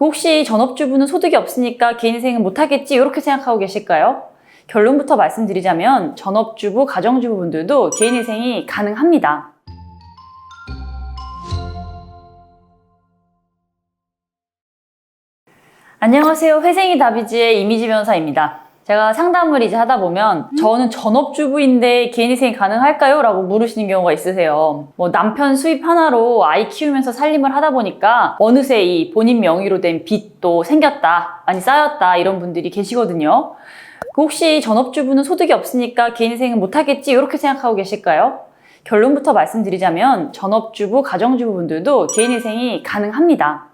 혹시 전업주부는 소득이 없으니까 개인생은 못하겠지 이렇게 생각하고 계실까요? 결론부터 말씀드리자면 전업주부, 가정주부분들도 개인회생이 가능합니다. 안녕하세요. 회생이 답이지의 이미지 변호사입니다. 제가 상담을 이제 하다 보면 저는 전업주부인데 개인회생이 가능할까요? 라고 물으시는 경우가 있으세요. 남편 수입 하나로 아이 키우면서 살림을 하다 보니까 어느새 이 본인 명의로 된 빚도 생겼다, 많이 쌓였다 이런 분들이 계시거든요. 혹시 전업주부는 소득이 없으니까 개인회생은 못하겠지 이렇게 생각하고 계실까요? 결론부터 말씀드리자면 전업주부, 가정주부분들도 개인회생이 가능합니다.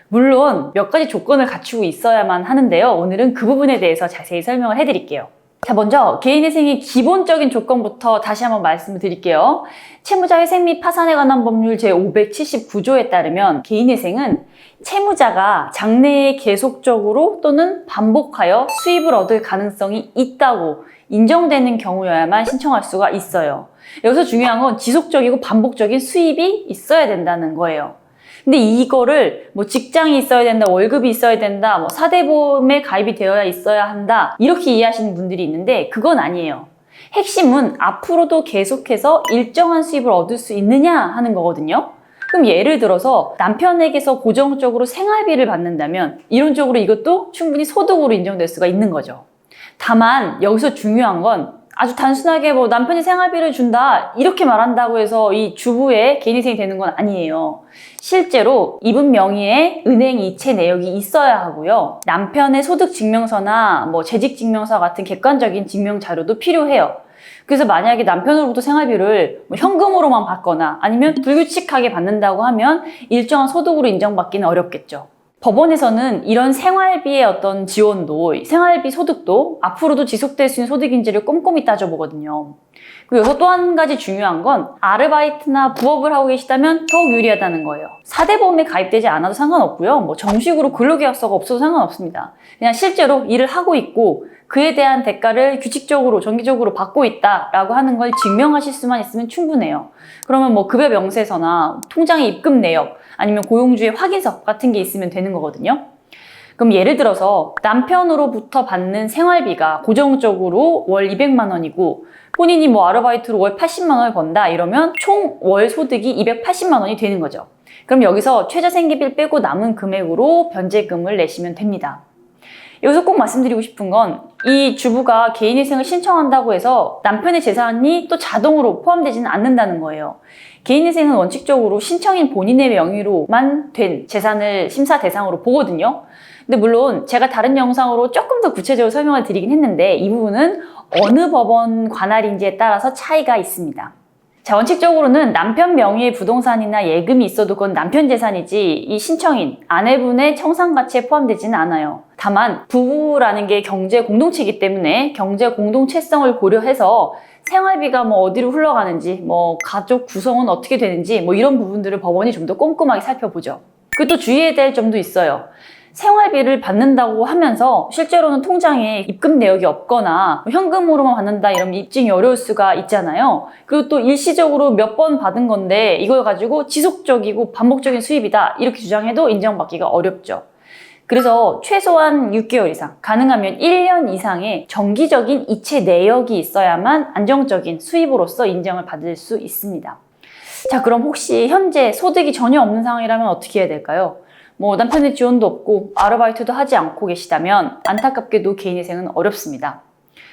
물론 몇 가지 조건을 갖추고 있어야만 하는데요. 오늘은 그 부분에 대해서 자세히 설명을 해드릴게요. 자, 먼저 개인회생의 기본적인 조건부터 다시 한번 말씀을 드릴게요. 채무자 회생 및 파산에 관한 법률 제579조에 따르면 개인회생은 채무자가 장래에 계속적으로 또는 반복하여 수입을 얻을 가능성이 있다고 인정되는 경우여야만 신청할 수가 있어요. 여기서 중요한 건 지속적이고 반복적인 수입이 있어야 된다는 거예요. 근데 이거를 직장이 있어야 된다, 월급이 있어야 된다, 사대보험에 가입이 되어야 있어야 한다 이렇게 이해하시는 분들이 있는데 그건 아니에요. 핵심은 앞으로도 계속해서 일정한 수입을 얻을 수 있느냐 하는 거거든요. 그럼 예를 들어서 남편에게서 고정적으로 생활비를 받는다면 이론적으로 이것도 충분히 소득으로 인정될 수가 있는 거죠. 다만 여기서 중요한 건 아주 단순하게 남편이 생활비를 준다 이렇게 말한다고 해서 이 주부의 개인회생이 되는 건 아니에요. 실제로 이분 명의의 은행 이체 내역이 있어야 하고요. 남편의 소득증명서나 재직증명서 같은 객관적인 증명 자료도 필요해요. 그래서 만약에 남편으로부터 생활비를 현금으로만 받거나 아니면 불규칙하게 받는다고 하면 일정한 소득으로 인정받기는 어렵겠죠. 법원에서는 이런 생활비의 어떤 지원도, 생활비 소득도 앞으로도 지속될 수 있는 소득인지를 꼼꼼히 따져보거든요. 그리고 여기서 또 한 가지 중요한 건 아르바이트나 부업을 하고 계시다면 더욱 유리하다는 거예요. 사대보험에 가입되지 않아도 상관없고요. 정식으로 근로계약서가 없어도 상관없습니다. 그냥 실제로 일을 하고 있고 그에 대한 대가를 규칙적으로, 정기적으로 받고 있다라고 하는 걸 증명하실 수만 있으면 충분해요. 그러면 급여 명세서나 통장의 입금 내역, 아니면 고용주의 확인서 같은 게 있으면 되는 거거든요. 그럼 예를 들어서 남편으로부터 받는 생활비가 고정적으로 월 200만 원이고 본인이 아르바이트로 월 80만 원을 번다 이러면 총 월 소득이 280만 원이 되는 거죠. 그럼 여기서 최저생계비를 빼고 남은 금액으로 변제금을 내시면 됩니다. 여기서 꼭 말씀드리고 싶은 건 이 주부가 개인회생을 신청한다고 해서 남편의 재산이 또 자동으로 포함되지는 않는다는 거예요. 개인회생은 원칙적으로 신청인 본인의 명의로만 된 재산을 심사 대상으로 보거든요. 근데 물론 제가 다른 영상으로 조금 더 구체적으로 설명을 드리긴 했는데 이 부분은 어느 법원 관할인지에 따라서 차이가 있습니다. 자, 원칙적으로는 남편 명의의 부동산이나 예금이 있어도 그건 남편 재산이지 이 신청인, 아내분의 청산가치에 포함되지는 않아요. 다만 부부라는 게 경제 공동체이기 때문에 경제 공동체성을 고려해서 생활비가 어디로 흘러가는지, 가족 구성은 어떻게 되는지 이런 부분들을 법원이 좀 더 꼼꼼하게 살펴보죠. 그리고 또 주의해야 될 점도 있어요. 생활비를 받는다고 하면서 실제로는 통장에 입금 내역이 없거나 현금으로만 받는다 이러면 입증이 어려울 수가 있잖아요. 그리고 또 일시적으로 몇 번 받은 건데 이걸 가지고 지속적이고 반복적인 수입이다 이렇게 주장해도 인정받기가 어렵죠. 그래서 최소한 6개월 이상, 가능하면 1년 이상의 정기적인 이체 내역이 있어야만 안정적인 수입으로서 인정을 받을 수 있습니다. 자, 그럼 혹시 현재 소득이 전혀 없는 상황이라면 어떻게 해야 될까요? 남편의 지원도 없고 아르바이트도 하지 않고 계시다면 안타깝게도 개인회생은 어렵습니다.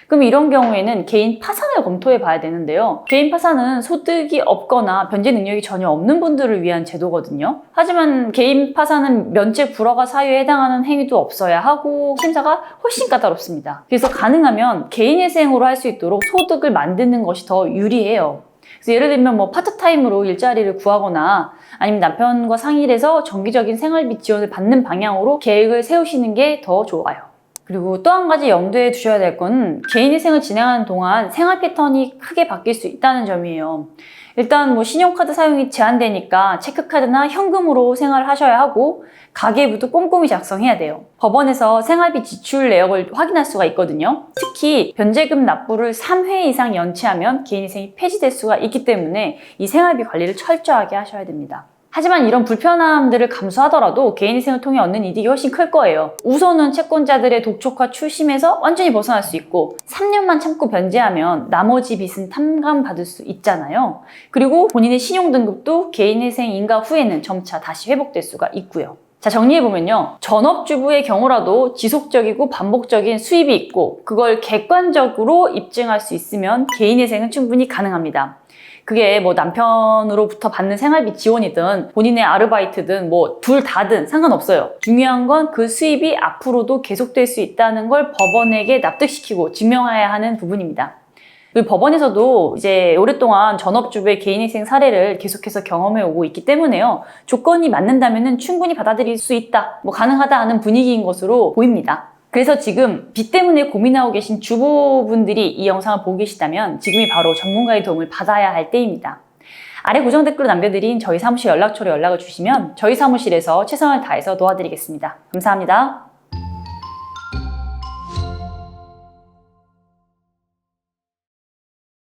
그럼 이런 경우에는 개인 파산을 검토해 봐야 되는데요. 개인 파산은 소득이 없거나 변제 능력이 전혀 없는 분들을 위한 제도거든요. 하지만 개인 파산은 면책 불허가 사유에 해당하는 행위도 없어야 하고 심사가 훨씬 까다롭습니다. 그래서 가능하면 개인회생으로 할 수 있도록 소득을 만드는 것이 더 유리해요. 그래서 예를 들면 파트타임으로 일자리를 구하거나 아니면 남편과 상의를 해서 정기적인 생활비 지원을 받는 방향으로 계획을 세우시는 게 더 좋아요. 그리고 또 한 가지 염두에 두셔야 될 건 개인회생을 진행하는 동안 생활 패턴이 크게 바뀔 수 있다는 점이에요. 일단 신용카드 사용이 제한되니까 체크카드나 현금으로 생활을 하셔야 하고 가계부도 꼼꼼히 작성해야 돼요. 법원에서 생활비 지출 내역을 확인할 수가 있거든요. 특히 변제금 납부를 3회 이상 연체하면 개인회생이 폐지될 수가 있기 때문에 이 생활비 관리를 철저하게 하셔야 됩니다. 하지만 이런 불편함들을 감수하더라도 개인회생을 통해 얻는 이득이 훨씬 클 거예요. 우선은 채권자들의 독촉과 추심에서 완전히 벗어날 수 있고 3년만 참고 변제하면 나머지 빚은 탕감받을 수 있잖아요. 그리고 본인의 신용등급도 개인회생 인가 후에는 점차 다시 회복될 수가 있고요. 자, 정리해보면요. 전업주부의 경우라도 지속적이고 반복적인 수입이 있고 그걸 객관적으로 입증할 수 있으면 개인회생은 충분히 가능합니다. 그게 뭐 남편으로부터 받는 생활비 지원이든 본인의 아르바이트든 뭐 둘 다든 상관없어요. 중요한 건 그 수입이 앞으로도 계속될 수 있다는 걸 법원에게 납득시키고 증명해야 하는 부분입니다. 그리고 법원에서도 이제 오랫동안 전업주부의 개인회생 사례를 계속해서 경험해 오고 있기 때문에요. 조건이 맞는다면 충분히 받아들일 수 있다, 뭐 가능하다 하는 분위기인 것으로 보입니다. 그래서 지금 빚 때문에 고민하고 계신 주부분들이 이 영상을 보고 계시다면 지금이 바로 전문가의 도움을 받아야 할 때입니다. 아래 고정 댓글로 남겨드린 저희 사무실 연락처로 연락을 주시면 저희 사무실에서 최선을 다해서 도와드리겠습니다. 감사합니다.